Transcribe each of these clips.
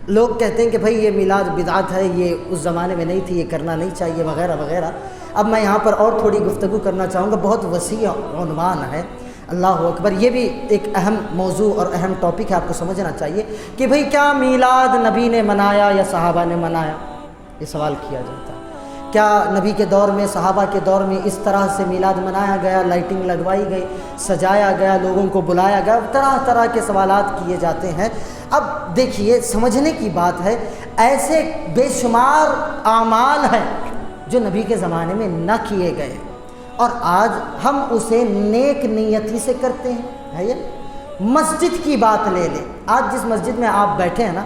لوگ کہتے ہیں کہ بھائی یہ میلاد بدعت ہے، یہ اس زمانے میں نہیں تھی، یہ کرنا نہیں چاہیے وغیرہ وغیرہ۔ اب میں یہاں پر اور تھوڑی گفتگو کرنا چاہوں گا، بہت وسیع عنوان ہے، اللہ اکبر۔ یہ بھی ایک اہم موضوع اور اہم ٹاپک ہے، آپ کو سمجھنا چاہیے کہ بھئی کیا میلاد نبی نے منایا یا صحابہ نے منایا؟ یہ سوال کیا جاتا ہے۔ کیا نبی کے دور میں، صحابہ کے دور میں اس طرح سے میلاد منایا گیا، لائٹنگ لگوائی گئی، سجایا گیا، لوگوں کو بلایا گیا؟ طرح طرح کے سوالات کیے جاتے ہیں۔ اب دیکھیے، سمجھنے کی بات ہے، ایسے بے شمار اعمال ہیں جو نبی کے زمانے میں نہ کیے گئے اور آج ہم اسے نیک نیتی سے کرتے ہیں، ہے یہ؟ مسجد کی بات لے لیں، آج جس مسجد میں آپ بیٹھے ہیں نا،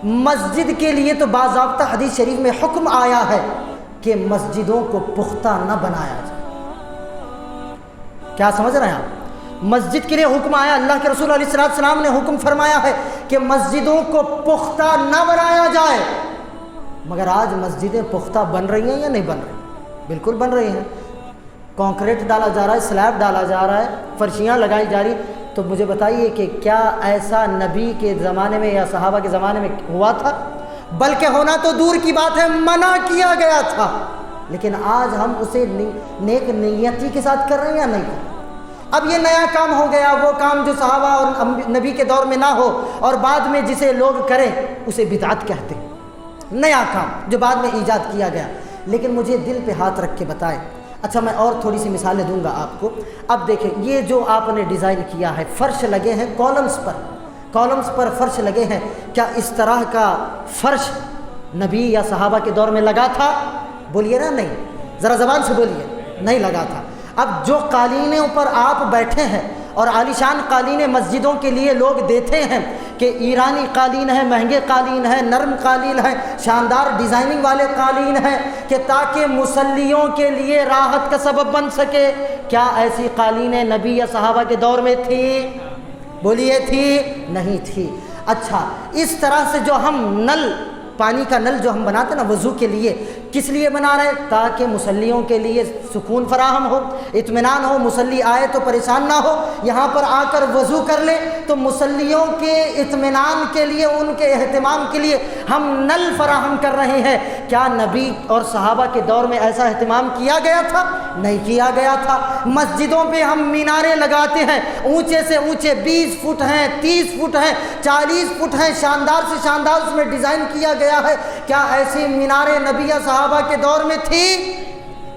مسجد کے لیے تو باضابطہ حدیث شریف میں حکم آیا ہے کہ مسجدوں کو پختہ نہ بنایا جائے۔ کیا سمجھ رہے ہیں آپ؟ مسجد کے لیے حکم آیا، اللہ کے رسول علیہ السلام نے حکم فرمایا ہے کہ مسجدوں کو پختہ نہ بنایا جائے۔ مگر آج مسجدیں پختہ بن رہی ہیں یا نہیں بن رہی؟ بالکل بن رہی ہیں۔ کنکریٹ ڈالا جا رہا ہے، سلیب ڈالا جا رہا ہے، فرشیاں لگائی جا رہی۔ تو مجھے بتائیے کہ کیا ایسا نبی کے زمانے میں یا صحابہ کے زمانے میں ہوا تھا؟ بلکہ ہونا تو دور کی بات ہے، منع کیا گیا تھا۔ لیکن آج ہم اسے نیک نیتی کے ساتھ کر رہے ہیں یا نہیں کر رہے؟ اب یہ نیا کام ہو گیا، وہ کام جو صحابہ اور نبی کے دور میں نہ ہو اور بعد میں جسے لوگ کریں اسے بدعت کہتے ہیں۔ نیا کام جو بعد میں ایجاد کیا گیا۔ لیکن مجھے دل پہ ہاتھ رکھ کے بتائیں، اچھا میں اور تھوڑی سی مثالیں دوں گا آپ کو۔ اب دیکھیں، یہ جو آپ نے ڈیزائن کیا ہے، فرش لگے ہیں کالمز پر فرش لگے ہیں، کیا اس طرح کا فرش نبی یا صحابہ کے دور میں لگا تھا؟ بولیے نا نہیں، ذرا زبان سے بولیے، نہیں لگا تھا۔ اب جو قالینوں پر آپ بیٹھے ہیں اور عالیشان قالینیں مسجدوں کے لیے لوگ دیتے ہیں کہ ایرانی قالین ہے، مہنگے قالین ہے، نرم قالین ہے، شاندار ڈیزائننگ والے قالین ہیں کہ تاکہ مصلیوں کے لیے راحت کا سبب بن سکے، کیا ایسی قالینیں نبی یا صحابہ کے دور میں تھی؟ بولیے تھی؟ نہیں تھی۔ اچھا، اس طرح سے جو ہم نل، پانی کا نل جو ہم بناتے ہیں نا وضو کے لیے، کس لیے بنا رہے ہیں؟ تاکہ مصلیوں کے لیے سکون فراہم ہو، اطمینان ہو، مصلی آئے تو پریشان نہ ہو، یہاں پر آ کر وضو کر لے۔ تو مصلیوں کے اطمینان کے لیے، ان کے اہتمام کے لیے ہم نل فراہم کر رہے ہیں۔ کیا نبی اور صحابہ کے دور میں ایسا اہتمام کیا گیا تھا؟ نہیں کیا گیا تھا۔ مسجدوں پہ ہم میناریں لگاتے ہیں، اونچے سے اونچے 20 فٹ ہیں، 30 فٹ ہیں، 40 فٹ ہیں، شاندار سے شاندار اس میں ڈیزائن کیا گیا ہے۔ کیا ایسی میناریں نبی یا صحابہ کے دور میں تھی؟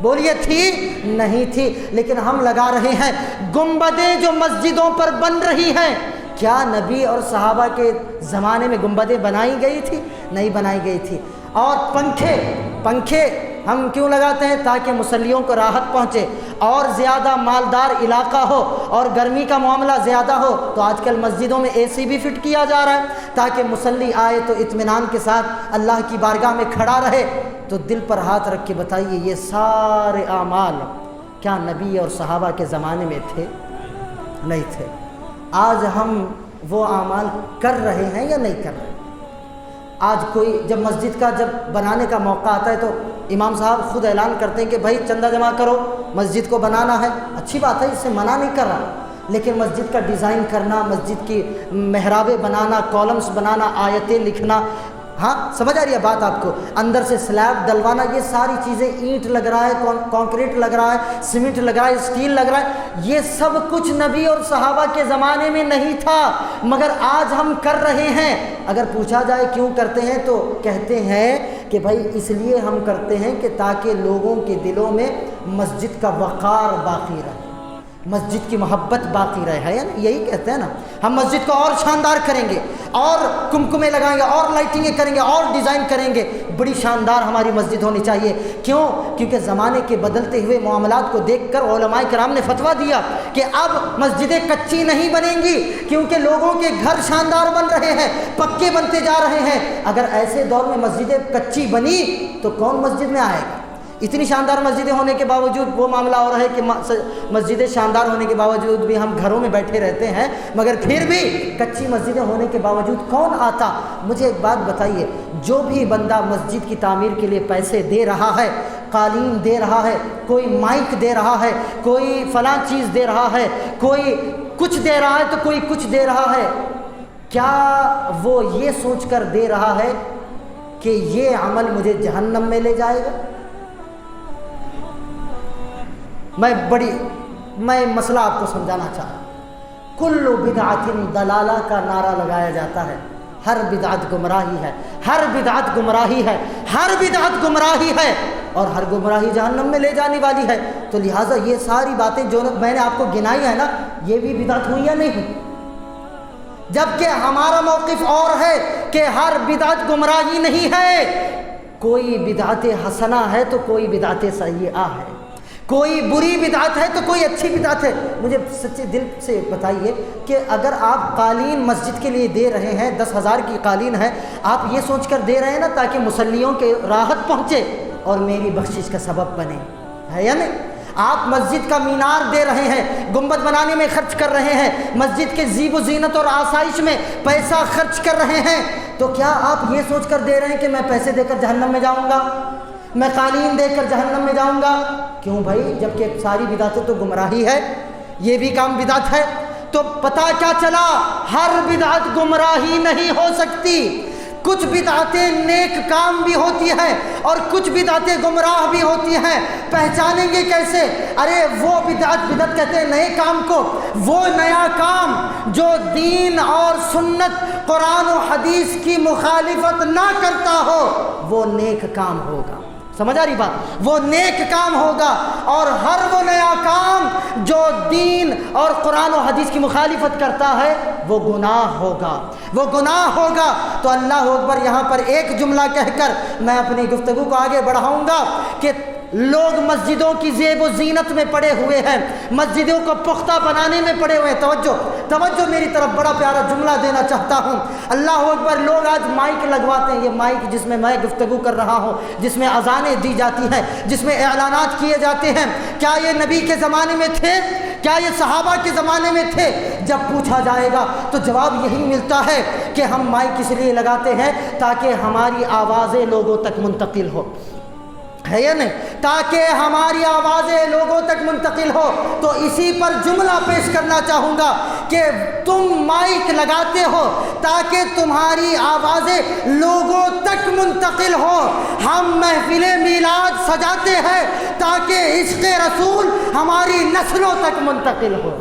بولیے تھی؟ نہیں تھی۔ لیکن ہم لگا رہے ہیں گنبدیں جو مسجدوں پر بن رہی ہیں، کیا نبی اور صحابہ کے زمانے میں گنبدیں بنائی گئی تھی؟ نہیں بنائی گئی تھی۔ اور پنکھے ہم کیوں لگاتے ہیں؟ تاکہ مصلیوں کو راحت پہنچے، اور زیادہ مالدار علاقہ ہو اور گرمی کا معاملہ زیادہ ہو تو آج کل مسجدوں میں AC بھی فٹ کیا جا رہا ہے تاکہ مصلی آئے تو اطمینان کے ساتھ اللہ کی بارگاہ میں کھڑا رہے۔ تو دل پر ہاتھ رکھ کے بتائیے، یہ سارے اعمال کیا نبی اور صحابہ کے زمانے میں تھے؟ نہیں تھے۔ آج ہم وہ اعمال کر رہے ہیں یا نہیں کر رہے؟ آج کوئی جب مسجد کا جب بنانے کا موقع آتا ہے تو امام صاحب خود اعلان کرتے ہیں کہ بھائی چندہ جمع کرو، مسجد کو بنانا ہے۔ اچھی بات ہے، اس سے منع نہیں کر رہا، لیکن مسجد کا ڈیزائن کرنا، مسجد کی محرابیں بنانا، کالمز بنانا، آیتیں لکھنا، ہاں سمجھ آ رہی ہے بات آپ کو؟ اندر سے سلیب ڈلوانا، یہ ساری چیزیں، اینٹ لگ رہا ہے، کانکریٹ لگ رہا ہے، سیمنٹ لگ رہا ہے، اسٹیل لگ رہا ہے، یہ سب کچھ نبی اور صحابہ کے زمانے میں نہیں تھا، مگر آج ہم کر رہے ہیں۔ اگر پوچھا جائے کیوں کرتے ہیں تو کہتے ہیں کہ بھائی اس لیے ہم کرتے ہیں کہ تاکہ لوگوں کے دلوں میں مسجد کا وقار باقی رہے، مسجد کی محبت باقی رہے، ہے نا؟ یہی کہتے ہیں نا، ہم مسجد کو اور شاندار کریں گے، اور کمکمے لگائیں گے، اور لائٹنگیں کریں گے، اور ڈیزائن کریں گے، بڑی شاندار ہماری مسجد ہونی چاہیے۔ کیوں؟ کیونکہ زمانے کے بدلتے ہوئے معاملات کو دیکھ کر علماء کرام نے فتویٰ دیا کہ اب مسجدیں کچی نہیں بنیں گی، کیونکہ لوگوں کے گھر شاندار بن رہے ہیں، پکے بنتے جا رہے ہیں۔ اگر ایسے دور میں مسجدیں کچی بنی تو کون مسجد میں آئے گا؟ اتنی شاندار مسجدیں ہونے کے باوجود وہ معاملہ ہو رہا ہے کہ مسجدیں شاندار ہونے کے باوجود بھی ہم گھروں میں بیٹھے رہتے ہیں، مگر پھر بھی کچی مسجدیں ہونے کے باوجود کون آتا؟ مجھے ایک بات بتائیے، جو بھی بندہ مسجد کی تعمیر کے لیے پیسے دے رہا ہے، قالین دے رہا ہے، کوئی مائک دے رہا ہے، کوئی فلاں چیز دے رہا ہے، کوئی کچھ دے رہا ہے تو کوئی کچھ دے رہا ہے، کیا وہ یہ سوچ کر دے رہا ہے کہ یہ عمل مجھے جہنم میں لے جائے گا؟ میں مسئلہ آپ کو سمجھانا چاہتا ہوں۔ کل بدعت ضلالہ کا نعرہ لگایا جاتا ہے، ہر بدعت گمراہی ہے، ہر بدعت گمراہی ہے، ہر بدعت گمراہی ہے، اور ہر گمراہی جہنم میں لے جانے والی ہے۔ تو لہٰذا یہ ساری باتیں جو میں نے آپ کو گنائی ہے نا، یہ بھی بدعت ہوئی یا نہیں ہوئی؟ جبکہ ہمارا موقف اور ہے کہ ہر بدعت گمراہی نہیں ہے، کوئی بدعت حسنہ ہے تو کوئی بدعت سیئہ ہے، کوئی بری بدعت ہے تو کوئی اچھی بدعت ہے۔ مجھے سچے دل سے بتائیے کہ اگر آپ قالین مسجد کے لیے دے رہے ہیں، 10,000 کی قالین ہے، آپ یہ سوچ کر دے رہے ہیں نا تاکہ مصلیوں کے راحت پہنچے اور میری بخشش کا سبب بنے، ہے یا نہیں؟ آپ مسجد کا مینار دے رہے ہیں، گنبد بنانے میں خرچ کر رہے ہیں، مسجد کے زیب و زینت اور آسائش میں پیسہ خرچ کر رہے ہیں، تو کیا آپ یہ سوچ کر دے رہے ہیں کہ میں پیسے دے کر جہنم میں جاؤں گا، میں قالین دے کر جہنم میں جاؤں گا؟ کیوں بھائی؟ جبکہ ساری بدعتیں تو گمراہی ہے، یہ بھی کام بدعت ہے۔ تو پتہ کیا چلا؟ ہر بدعت گمراہی نہیں ہو سکتی، کچھ بدعتیں نیک کام بھی ہوتی ہیں اور کچھ بدعتیں گمراہ بھی ہوتی ہیں۔ پہچانیں گے کیسے؟ ارے وہ بدعت کہتے ہیں نئے کام کو، وہ نیا کام جو دین اور سنت قرآن و حدیث کی مخالفت نہ کرتا ہو وہ نیک کام ہوگا۔ سمجھ آ رہی بات؟ وہ نیک کام ہوگا، اور ہر وہ نیا کام جو دین اور قرآن و حدیث کی مخالفت کرتا ہے وہ گناہ ہوگا، وہ گناہ ہوگا۔ تو اللہ اکبر، یہاں پر ایک جملہ کہہ کر میں اپنی گفتگو کو آگے بڑھاؤں گا کہ لوگ مسجدوں کی زیب و زینت میں پڑے ہوئے ہیں، مسجدوں کو پختہ بنانے میں پڑے ہوئے ہیں۔ توجہ میری طرف، بڑا پیارا جملہ دینا چاہتا ہوں۔ اللہ اکبر، لوگ آج مائک لگواتے ہیں، یہ مائک جس میں میں گفتگو کر رہا ہوں، جس میں اذانیں دی جاتی ہیں، جس میں اعلانات کیے جاتے ہیں، کیا یہ نبی کے زمانے میں تھے؟ کیا یہ صحابہ کے زمانے میں تھے؟ جب پوچھا جائے گا تو جواب یہی ملتا ہے کہ ہم مائک اس لیے لگاتے ہیں تاکہ ہماری آوازیں لوگوں تک منتقل ہو، ہے یا نہیں؟ تاکہ ہماری آوازیں لوگوں تک منتقل ہو۔ تو اسی پر جملہ پیش کرنا چاہوں گا کہ تم مائک لگاتے ہو تاکہ تمہاری آوازیں لوگوں تک منتقل ہو، ہم محفل میلاد سجاتے ہیں تاکہ عشق رسول ہماری نسلوں تک منتقل ہو،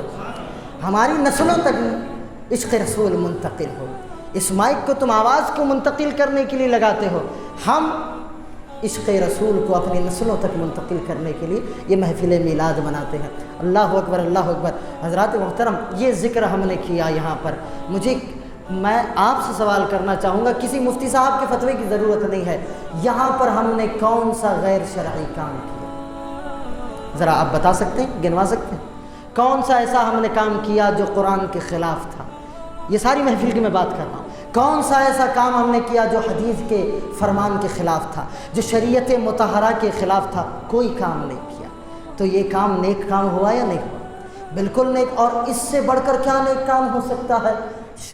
ہماری نسلوں تک عشق رسول منتقل ہو۔ اس مائک کو تم آواز کو منتقل کرنے کے لیے لگاتے ہو، ہم عشق رسول کو اپنی نسلوں تک منتقل کرنے کے لیے یہ محفل میلاد مناتے ہیں۔ اللہ اکبر، اللہ اکبر۔ حضرات محترم، یہ ذکر ہم نے کیا یہاں پر، میں آپ سے سوال کرنا چاہوں گا، کسی مفتی صاحب کے فتوے کی ضرورت نہیں ہے، یہاں پر ہم نے کون سا غیر شرعی کام کیا؟ ذرا آپ بتا سکتے ہیں، گنوا سکتے ہیں کون سا ایسا ہم نے کام کیا جو قرآن کے خلاف تھا؟ یہ ساری محفل کی میں بات کر رہا ہوں۔ کون سا ایسا کام ہم نے کیا جو حدیث کے فرمان کے خلاف تھا، جو شریعت مطہرہ کے خلاف تھا؟ کوئی کام نہیں کیا۔ تو یہ کام نیک کام ہوا یا نہیں ہوا؟ بالکل نیک۔ اور اس سے بڑھ کر کیا نیک کام ہو سکتا ہے